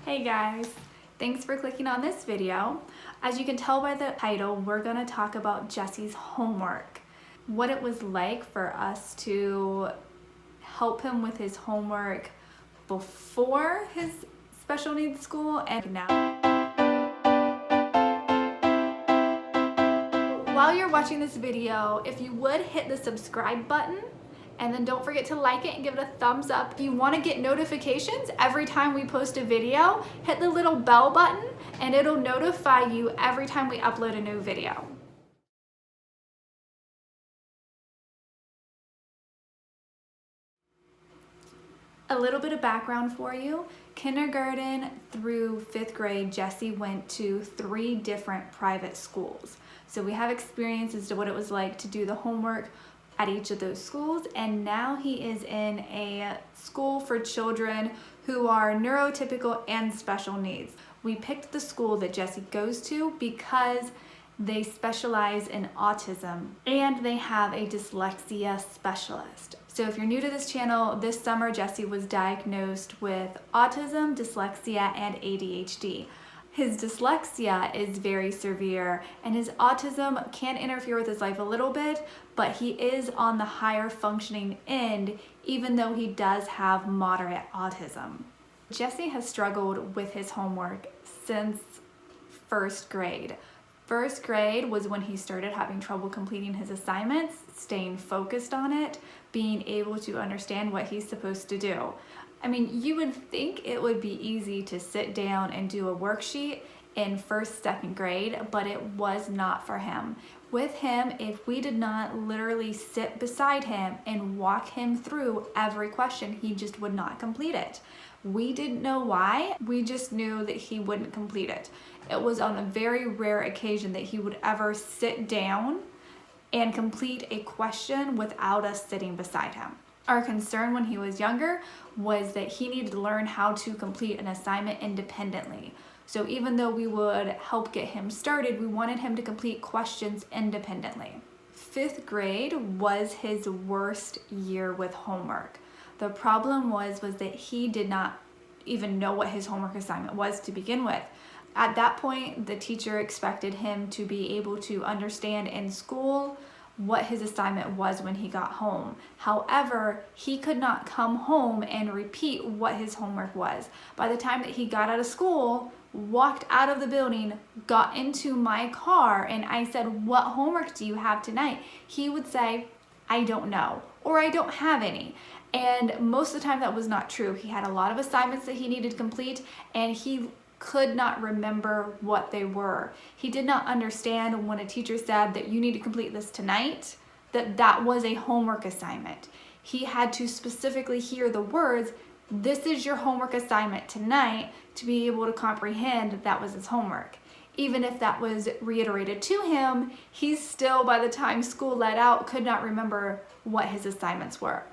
Hey guys, thanks for clicking on this video. As you can tell by the title, we're going to talk about Jesse's homework. What it was like for us to help him with his homework before his special needs school and now. While you're watching this video, if you would hit the subscribe button, and then don't forget to like it and give it a thumbs up. If you want to get notifications every time we post a video, hit the little bell button and it'll notify you every time we upload a new video. A little bit of background for you. Kindergarten through 5th grade, Jesse went to 3 different private schools. So we have experience as to what it was like to do the homework at each of those schools, and now he is in a school for children who are neurotypical and special needs. We picked the school that Jesse goes to because they specialize in autism and they have a dyslexia specialist. So if you're new to this channel, this summer Jesse was diagnosed with autism, dyslexia, and ADHD. His dyslexia is very severe and his autism can interfere with his life a little bit, but he is on the higher functioning end even though he does have moderate autism. Jesse has struggled with his homework since 1st grade. 1st grade was when he started having trouble completing his assignments, staying focused on it, being able to understand what he's supposed to do. I mean, you would think it would be easy to sit down and do a worksheet in 1st, 2nd grade, but it was not for him. With him, if we did not literally sit beside him and walk him through every question, he just would not complete it. We didn't know why, we just knew that he wouldn't complete it. It was on a very rare occasion that he would ever sit down and complete a question without us sitting beside him. Our concern when he was younger was that he needed to learn how to complete an assignment independently. So even though we would help get him started, we wanted him to complete questions independently. 5th grade was his worst year with homework. The problem was that he did not even know what his homework assignment was to begin with. At that point, the teacher expected him to be able to understand in school what his assignment was when he got home. However, he could not come home and repeat what his homework was. By the time that he got out of school, walked out of the building, got into my car, and I said, "What homework do you have tonight?" He would say, "I don't know," or "I don't have any." And most of the time that was not true. He had a lot of assignments that he needed to complete, and he could not remember what they were. He did not understand when a teacher said that you need to complete this tonight, that was a homework assignment. He had to specifically hear the words, "This is your homework assignment tonight," to be able to comprehend that was his homework. Even if that was reiterated to him, he still, by the time school let out, could not remember what his assignments were.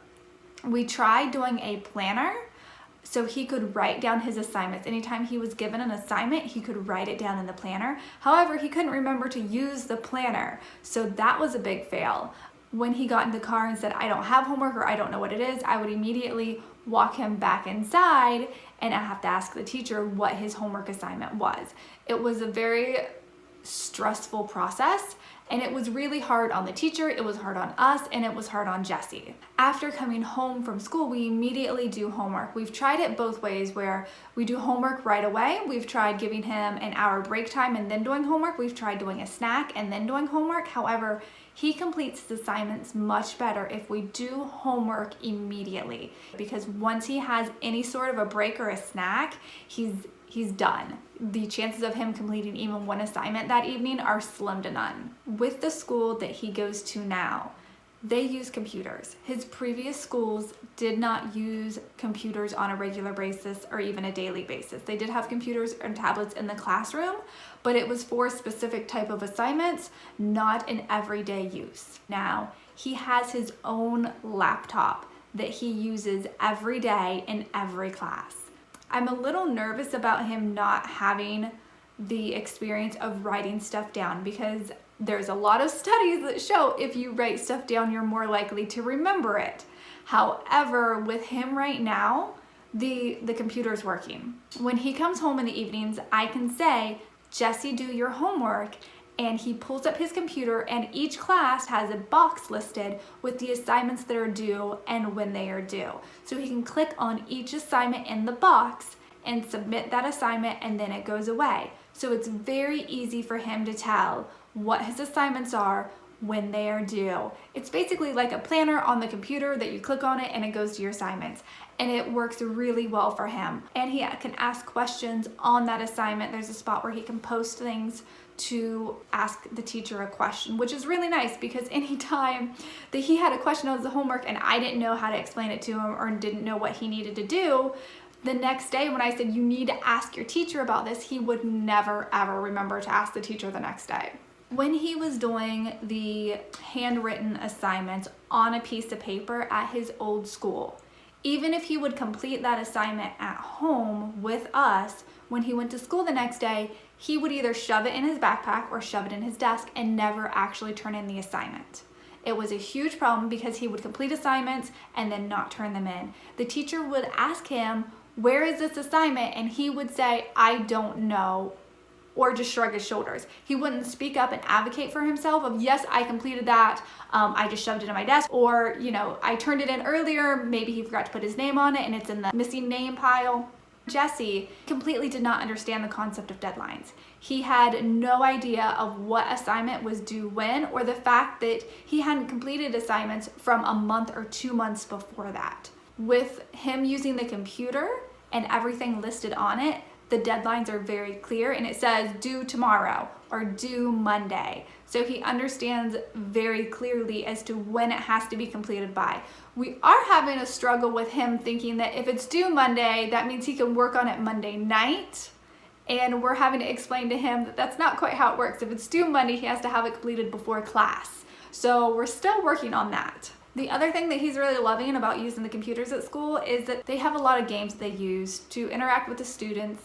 We tried doing a planner so he could write down his assignments. Anytime he was given an assignment, he could write it down in the planner. However, he couldn't remember to use the planner, so that was a big fail. When he got in the car and said, "I don't have homework," or "I don't know what it is," I would immediately walk him back inside and I have to ask the teacher what his homework assignment was. It was a very stressful process, and it was really hard on the teacher, it was hard on us, and it was hard on Jesse. After coming home from school, we immediately do homework. We've tried it both ways, where we do homework right away. We've tried giving him an hour break time and then doing homework. We've tried doing a snack and then doing homework. However, he completes his assignments much better if we do homework immediately, because once he has any sort of a break or a snack, he's done. The chances of him completing even one assignment that evening are slim to none. With the school that he goes to now, they use computers. His previous schools did not use computers on a regular basis or even a daily basis. They did have computers and tablets in the classroom, but it was for a specific type of assignments, not in everyday use. Now, he has his own laptop that he uses every day in every class. I'm a little nervous about him not having the experience of writing stuff down, because there's a lot of studies that show if you write stuff down, you're more likely to remember it. However, with him right now, the computer's working. When he comes home in the evenings, I can say, Jesse, do your homework. And he pulls up his computer, and each class has a box listed with the assignments that are due and when they are due. So he can click on each assignment in the box and submit that assignment, and then it goes away. So it's very easy for him to tell what his assignments are when they are due. It's basically like a planner on the computer that you click on it and it goes to your assignments. And it works really well for him. And he can ask questions on that assignment. There's a spot where he can post things to ask the teacher a question, which is really nice, because anytime that he had a question on the homework and I didn't know how to explain it to him or didn't know what he needed to do, the next day when I said, you need to ask your teacher about this, he would never ever remember to ask the teacher the next day. When he was doing the handwritten assignments on a piece of paper at his old school, even if he would complete that assignment at home with us, when he went to school the next day, he would either shove it in his backpack or shove it in his desk and never actually turn in the assignment. It was a huge problem because he would complete assignments and then not turn them in. The teacher would ask him, where is this assignment? And he would say, I don't know, or just shrug his shoulders. He wouldn't speak up and advocate for himself of, yes, I completed that, I just shoved it in my desk, or, you know, I turned it in earlier, maybe he forgot to put his name on it and it's in the missing name pile. Jesse completely did not understand the concept of deadlines. He had no idea of what assignment was due when, or the fact that he hadn't completed assignments from a month or 2 months before that. With him using the computer and everything listed on it, the deadlines are very clear, and it says due tomorrow or due Monday. So he understands very clearly as to when it has to be completed by. We are having a struggle with him thinking that if it's due Monday, that means he can work on it Monday night. And we're having to explain to him that that's not quite how it works. If it's due Monday, he has to have it completed before class. So we're still working on that. The other thing that he's really loving about using the computers at school is that they have a lot of games they use to interact with the students,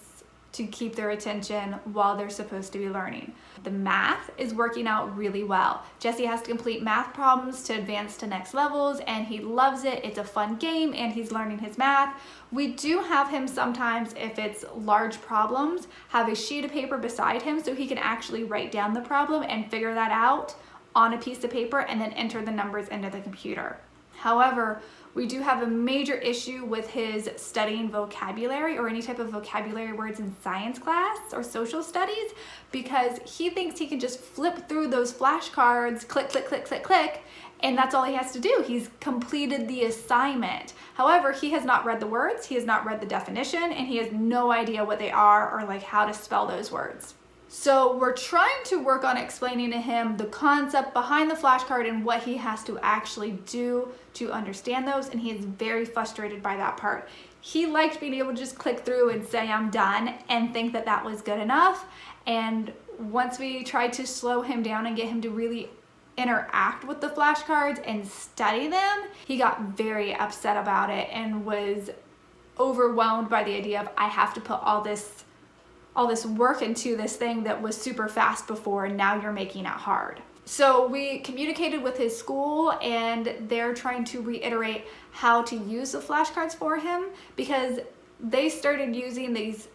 to keep their attention while they're supposed to be learning. The math is working out really well. Jesse has to complete math problems to advance to next levels, and he loves it. It's a fun game and he's learning his math. We do have him sometimes, if it's large problems, have a sheet of paper beside him so he can actually write down the problem and figure that out on a piece of paper and then enter the numbers into the computer. However, we do have a major issue with his studying vocabulary or any type of vocabulary words in science class or social studies, because he thinks he can just flip through those flashcards, click, click, click, click, click, and that's all he has to do. He's completed the assignment. However, he has not read the words, he has not read the definition, and he has no idea what they are or like how to spell those words. So we're trying to work on explaining to him the concept behind the flashcard and what he has to actually do to understand those, and he is very frustrated by that part. He liked being able to just click through and say I'm done and think that that was good enough, and once we tried to slow him down and get him to really interact with the flashcards and study them, he got very upset about it and was overwhelmed by the idea of, I have to put all this work into this thing that was super fast before, and now you're making it hard. So we communicated with his school, and they're trying to reiterate how to use the flashcards for him, because they started using these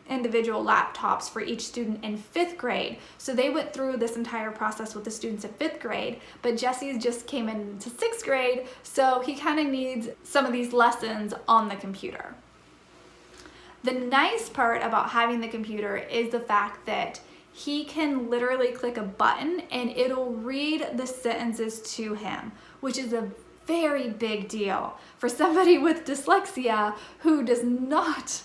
individual laptops for each student in 5th grade. So they went through this entire process with the students in 5th grade, but Jesse's just came into 6th grade, so he kind of needs some of these lessons on the computer. The nice part about having the computer is the fact that he can literally click a button and it'll read the sentences to him, which is a very big deal for somebody with dyslexia who does not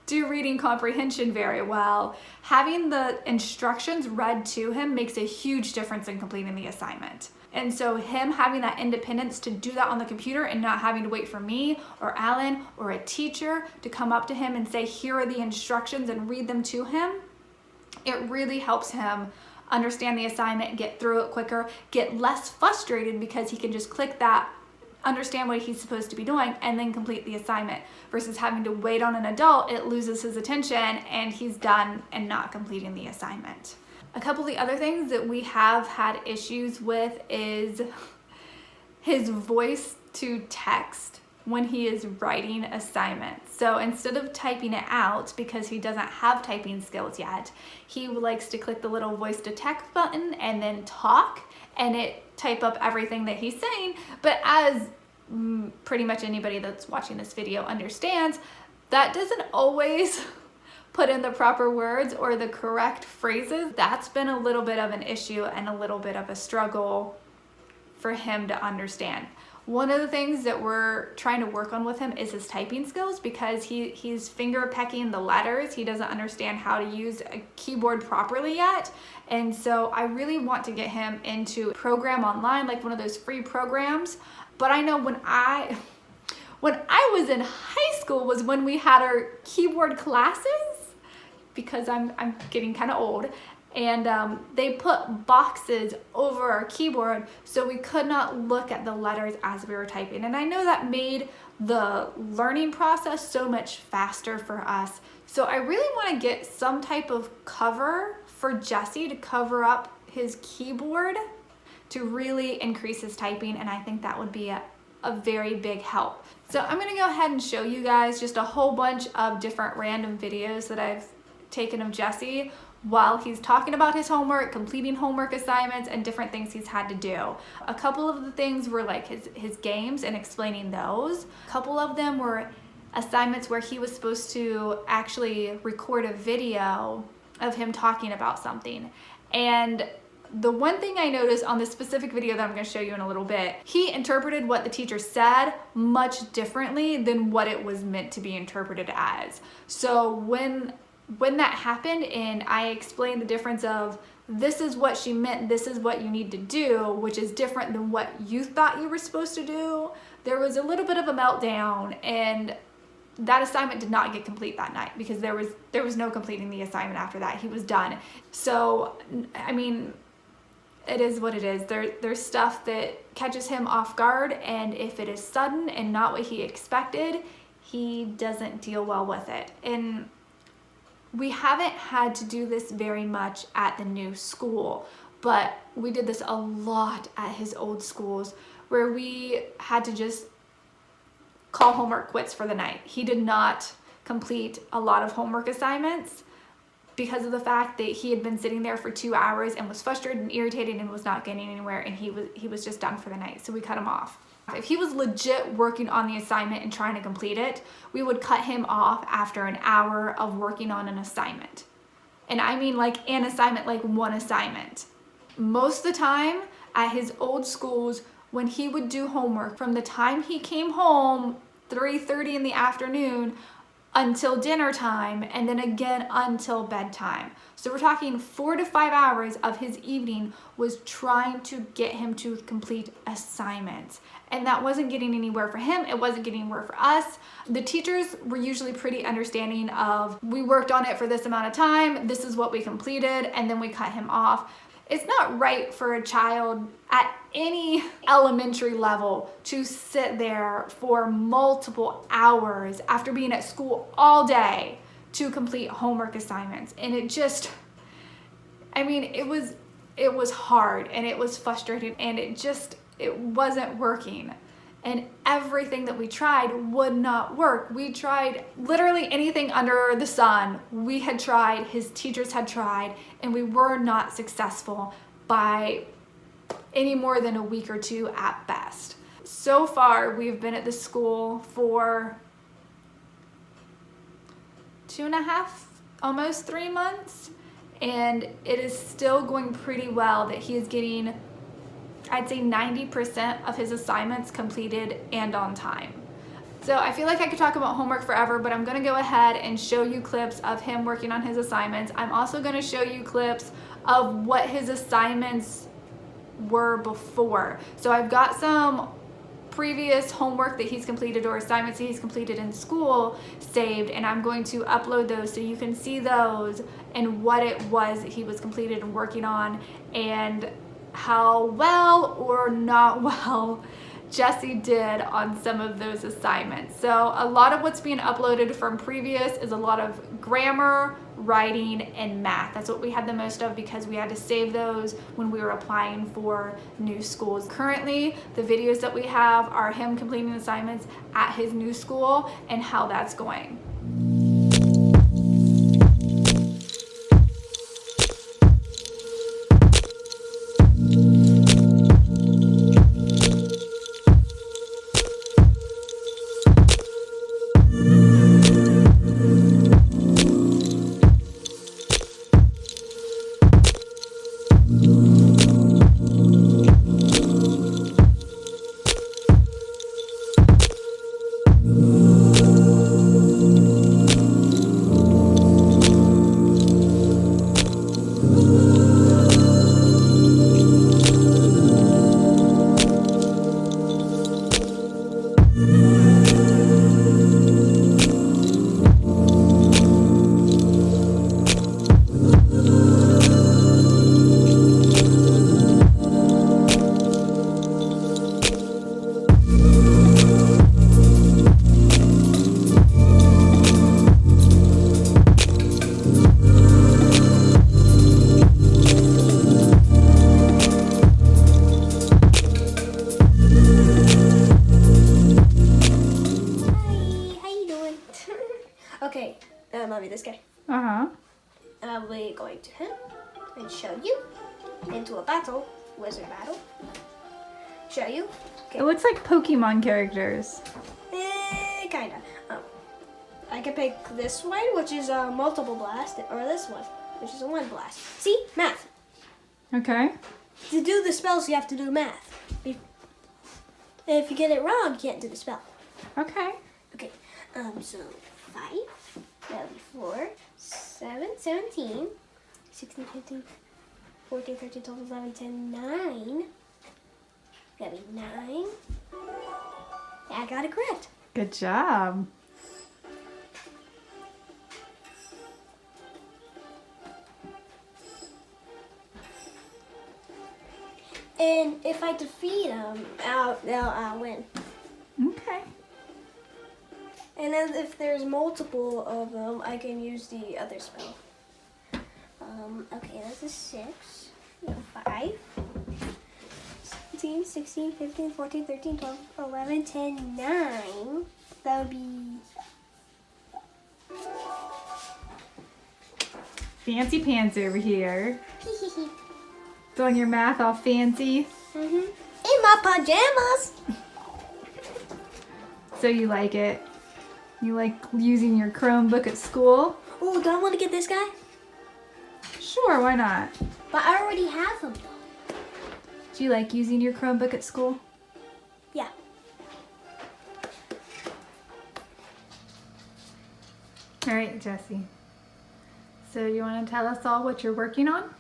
do reading comprehension very well. Having the instructions read to him makes a huge difference in completing the assignment. And so him having that independence to do that on the computer and not having to wait for me or Alan or a teacher to come up to him and say, here are the instructions, and read them to him, it really helps him understand the assignment, get through it quicker, get less frustrated because he can just click that, understand what he's supposed to be doing, and then complete the assignment, versus having to wait on an adult. It loses his attention and he's done and not completing the assignment. A couple of the other things that we have had issues with is his voice to text when he is writing assignments. So instead of typing it out, because he doesn't have typing skills yet, he likes to click the little voice to text button and then talk, and it type up everything that he's saying. But as pretty much anybody that's watching this video understands, that doesn't always put in the proper words or the correct phrases. That's been a little bit of an issue and a little bit of a struggle for him to understand. One of the things that we're trying to work on with him is his typing skills, because he's finger pecking the letters. He doesn't understand how to use a keyboard properly yet. And so I really want to get him into a program online, like one of those free programs. But I know when I was in high school was when we had our keyboard classes, because I'm getting kind of old. And they put boxes over our keyboard so we could not look at the letters as we were typing. And I know that made the learning process so much faster for us. So I really want to get some type of cover for Jesse to cover up his keyboard to really increase his typing. And I think that would be a very big help. So I'm going to go ahead and show you guys just a whole bunch of different random videos that I've taken of Jesse while he's talking about his homework, completing homework assignments, and different things he's had to do. A couple of the things were like his games and explaining those. A couple of them were assignments where he was supposed to actually record a video of him talking about something. And the one thing I noticed on this specific video that I'm going to show you in a little bit, he interpreted what the teacher said much differently than what it was meant to be interpreted as. So when that happened and I explained the difference of this is what she meant, this is what you need to do, which is different than what you thought you were supposed to do, there was a little bit of a meltdown, and that assignment did not get complete that night because there was no completing the assignment after that. He was done. So, I mean, it is what it is. There's stuff that catches him off guard, and if it is sudden and not what he expected, he doesn't deal well with it. And we haven't had to do this very much at the new school, but we did this a lot at his old schools where we had to just call homework quits for the night. He did not complete a lot of homework assignments because of the fact that he had been sitting there for 2 hours and was frustrated and irritated and was not getting anywhere, and he was just done for the night, so we cut him off. If he was legit working on the assignment and trying to complete it, we would cut him off after an hour of working on an assignment. And I mean like an assignment, like one assignment. Most of the time at his old schools, when he would do homework, from the time he came home, 3:30 in the afternoon, until dinner time, and then again until bedtime. So we're talking 4 to 5 hours of his evening was trying to get him to complete assignments. And that wasn't getting anywhere for him. It wasn't getting anywhere for us. The teachers were usually pretty understanding of, we worked on it for this amount of time, this is what we completed, and then we cut him off. It's not right for a child at any elementary level to sit there for multiple hours after being at school all day to complete homework assignments. And it just, I mean, it was hard and it was frustrating, and it wasn't working. And everything that we tried would not work. We tried literally anything under the sun. We had tried, his teachers had tried, and we were not successful by any more than a week or two at best. So far, we've been at the school for 2.5, almost 3 months, and it is still going pretty well that he is getting, I'd say 90% of his assignments completed and on time. So I feel like I could talk about homework forever, but I'm gonna go ahead and show you clips of him working on his assignments. I'm also gonna show you clips of what his assignments were before. So I've got some previous homework that he's completed or assignments that he's completed in school saved, and I'm going to upload those so you can see those and what it was that he was completed and working on, and how well or not well Jessie did on some of those assignments. So a lot of what's being uploaded from previous is a lot of grammar, writing, and math. That's what we had the most of because we had to save those when we were applying for new schools. Currently, the videos that we have are him completing assignments at his new school and how that's going. Okay, mommy, this guy. Uh-huh. We're going to him and show you into a battle, wizard battle. Show you. Okay. It looks like Pokemon characters. Kinda. I can pick this one, which is a multiple blast, or this one, which is a one blast. See? Math. Okay. To do the spells, you have to do math. If you get it wrong, you can't do the spell. Okay. Okay, so 5, that'll be 4, 7, 17, 16, 15, 14, 13, 12, 11, 10, 9. That'll be 9. Yeah, I got it correct. Good job. And if I defeat him, I'll win. Okay. And then if there's multiple of them, I can use the other spell. Okay, that's a 6, 5, 17, 16, 15, 14, 13, 12, 11, 10, 9. That would be... Fancy pants over here. Throwing your math all fancy. In my pajamas. So you like it? You like using your Chromebook at school? Oh, do I want to get this guy? Sure, why not? But I already have him though. Do you like using your Chromebook at school? Yeah. All right, Jessie. So you want to tell us all what you're working on?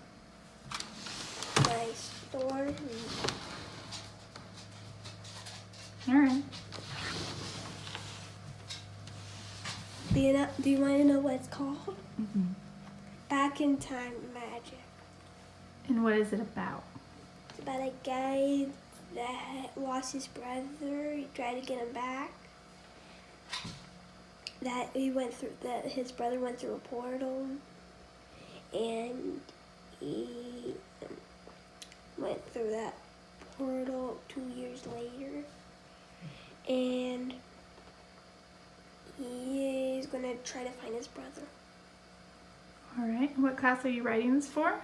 My story. All right. Do you want to know what it's called? Mm-hmm. Back in Time Magic. And what is it about? It's about a guy that lost his brother. He tried to get him back. His brother went through a portal, and he went through that portal 2 years later, and he is gonna try to find his brother. All right. What class are you writing this for?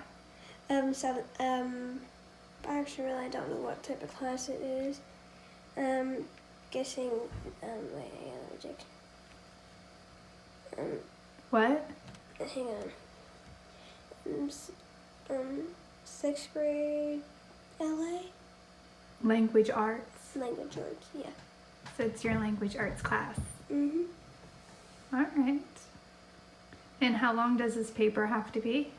Actually, really, I don't know what type of class it is. Guessing, wait, hang on, let me check. What? Hang on. 6th grade, LA? Language arts. Language arts, yeah. So it's your language arts class. Mm-hmm. All right. And how long does this paper have to be?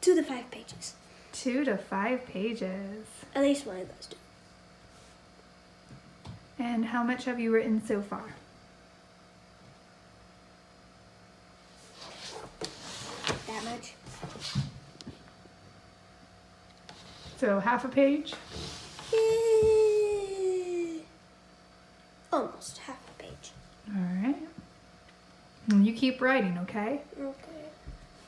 2 to 5 pages. 2 to 5 pages. At least one of those 2. And how much have you written so far? That much. So half a page? keep writing, okay? Okay.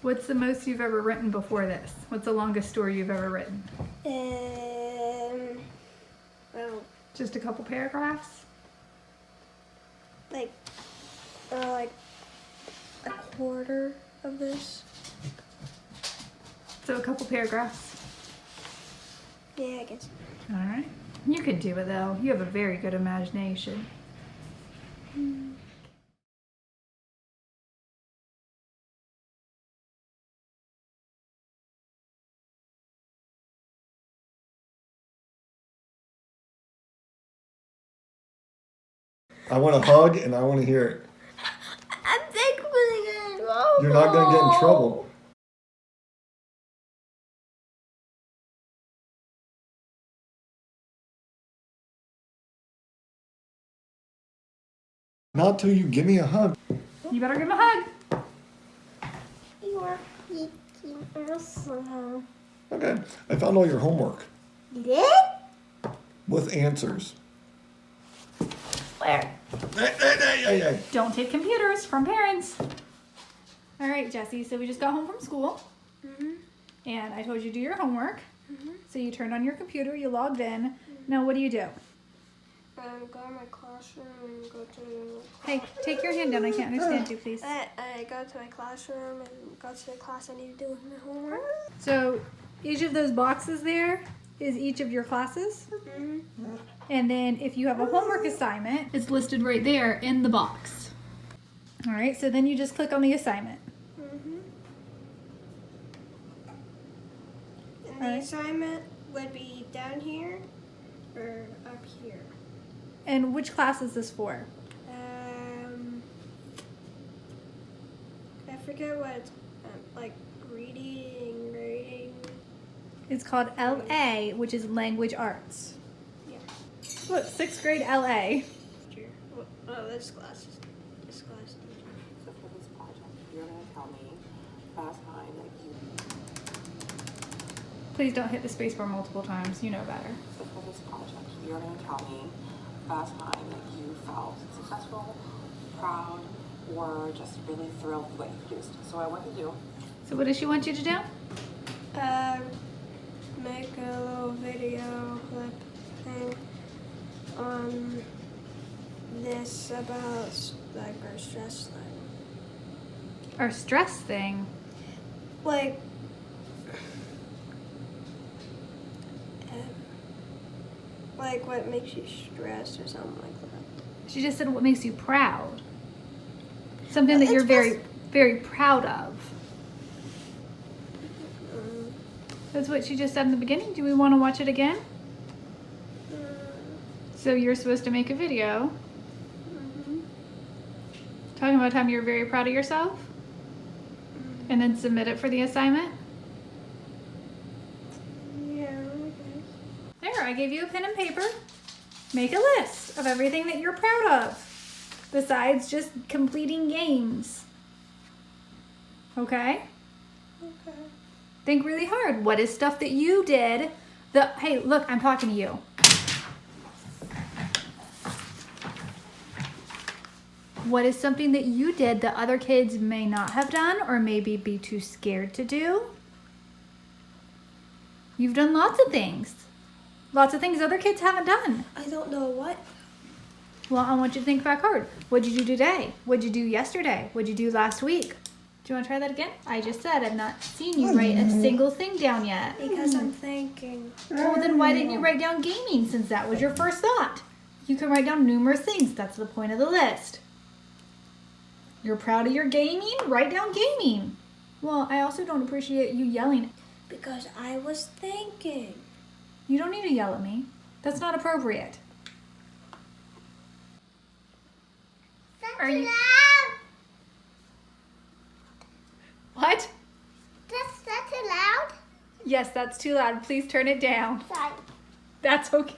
What's the most you've ever written before this? What's the longest story you've ever written? Well, Just a couple paragraphs? like a quarter of this. So a couple paragraphs. Yeah, I guess. All right. You could do it though. You have a very good imagination. I want a hug and I want to hear it. I'm thankful again. Oh, You're not going to get in trouble. Not till you give me a hug. You better give him a hug. You are freaking awesome. Okay. I found all your homework You did? with answers. Where? Hey. Don't take computers from parents. All right, Jessie, so we just got home from school. And I told you to do your homework. So you turned on your computer, you logged in. Now what do you do? Go to my classroom and go to... Hey, take your hand down. I can't understand you, please. I go to my classroom and go to the class I need to do my homework. So each of those boxes there is each of your classes. And then if you have a homework assignment, it's listed right there in the box. All right, so then you just click on the assignment. And the assignment would be down here or up here. And which class is this for? I forget what it's like reading, grading. It's called LA, which is Language Arts. Yeah. Look, 6th grade LA. Oh, this class is this class. So for this project, you're going to tell me fast time that you... Please don't hit the space bar multiple times. You know better. So for this project, you're going to tell me fast time that you felt successful, proud, or just really thrilled with what you produced. So I want you to do... So what does she want you to do? Make a little video clip thing on this about like our stress thing. Our stress thing. Like what makes you stressed or something like that. She just said what makes you proud. Something that you're very, very proud of. That's what she just said in the beginning. Do we want to watch it again? So you're supposed to make a video talking about how you're very proud of yourself and then submit it for the assignment? Yeah, okay. There, I gave you a pen and paper. Make a list of everything that you're proud of besides just completing games. Okay? Okay. Think really hard. What is stuff that you did? Hey, look, I'm talking to you. What is something that you did that other kids may not have done or maybe be too scared to do? You've done lots of things. Lots of things other kids haven't done. I don't know what. Well, I want you to think back hard. What'd you do today? What'd you do yesterday? What'd you do last week? Do you want to try that again? I just said I've not seen you write a single thing down yet. Because I'm thinking. Well, then why didn't you write down gaming since that was your first thought? You can write down numerous things. That's the point of the list. You're proud of your gaming? Write down gaming. Well, I also don't appreciate you yelling. Because I was thinking. You don't need to yell at me. That's not appropriate. Are you? What? That's too loud? Yes, that's too loud. Please turn it down. Sorry. That's okay.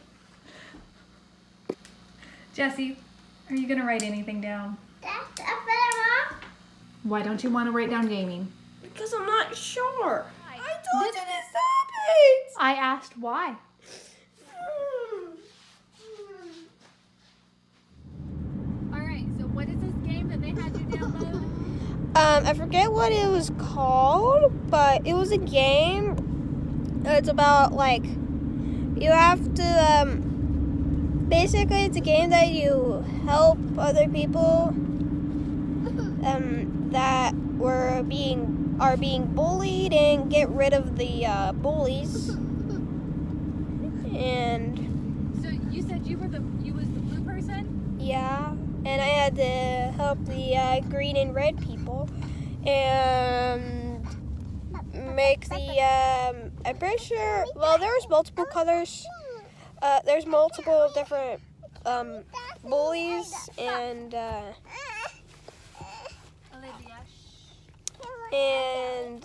Jessie, are you going to write anything down? That's a better Mom? Why don't you want to write down gaming? Because I'm not sure. I told you to stop I asked why. All right, so what is this game that they had you download? I forget what it was called, but it was a game. It's about, like, you have to, basically it's a game that you help other people, that are being bullied and get rid of the, bullies. And So you said you was the blue person? yeah, and I had to help the green and red people and make the, I'm pretty sure, well, there was multiple colors. There's multiple different bullies, and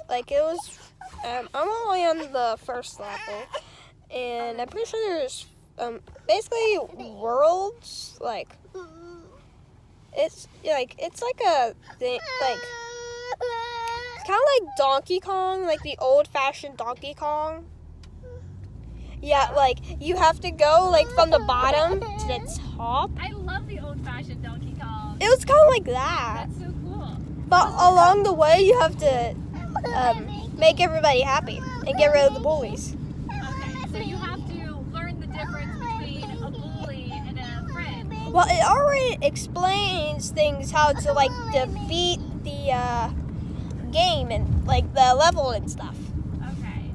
like it was, I'm only on the first level, and I'm pretty sure there's basically worlds, like it's like a thing, like it's kind of like Donkey Kong, like the old-fashioned Donkey Kong. Yeah, like you have to go like from the bottom to the top. I love the old-fashioned Donkey Kong. It was kind of like that. That's so cool. But along the way, you have to make everybody happy and get rid of the bullies. Okay, so you have to learn the difference between a bully and a friend. Well, it already explains things how to like defeat the game and like the level and stuff. Okay.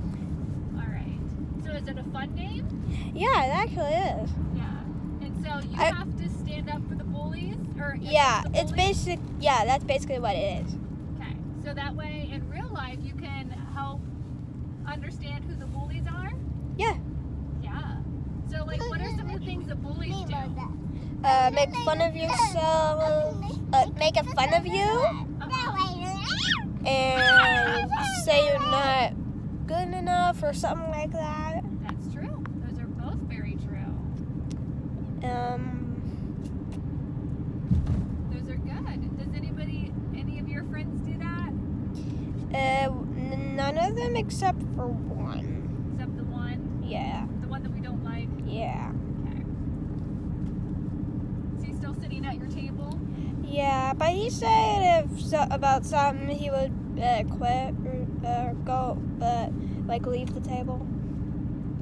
All right. So is it a fun game? Yeah, it actually is. Yeah. And so you have to stand up for the bullies, or Yeah, against the it's bullies? basic. Yeah, that's basically what it is. Okay. So that way, in real life, you can help understand who the bullies are. Yeah. Yeah. So, like, what are some of the things that bullies do? Make fun of yourself. Make a fun of you. And say you're not good enough or something like that. That's true. Those are both very true. Those are good. Does any of your friends do that? None of them except for one. Except the one? Yeah. The one that we don't like? Yeah. Okay. Is he still sitting at your table? Yeah, but he said about something he would quit or go, like leave the table.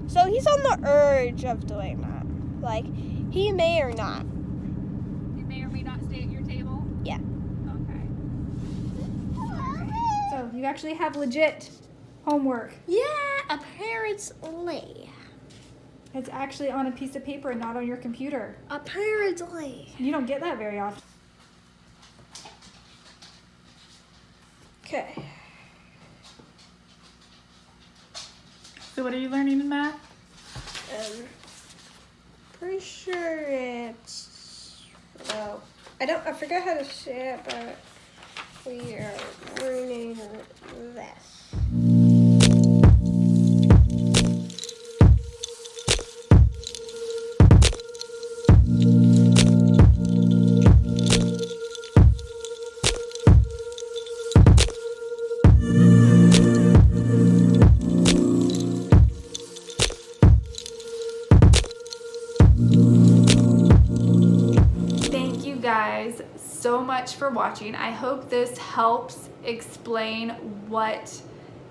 So he's on the urge of doing that. Like, he may or not. He may or may not stay at your table? Yeah. Okay. So you actually have legit homework. Yeah, apparently. It's actually on a piece of paper and not on your computer. Apparently. You don't get that very often. Okay. So what are you learning in math? Pretty sure it's, well, I forgot how to say it, but we are learning this. Thank you guys so much for watching. I hope this helps explain what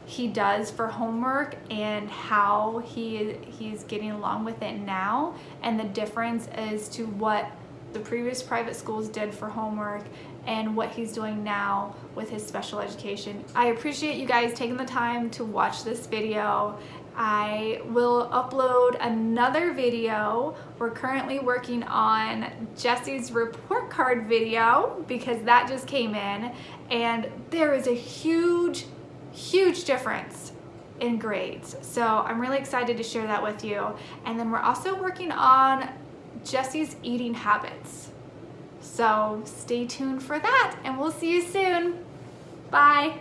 he does for homework and how he's getting along with it now, and the difference as to what the previous private schools did for homework and what he's doing now with his special education. I appreciate you guys taking the time to watch this video. I will upload another video. We're currently working on Jesse's report card video because that just came in, and there is a huge difference in grades. So I'm really excited to share that with you. And then we're also working on Jesse's eating habits. So stay tuned for that, and we'll see you soon. Bye.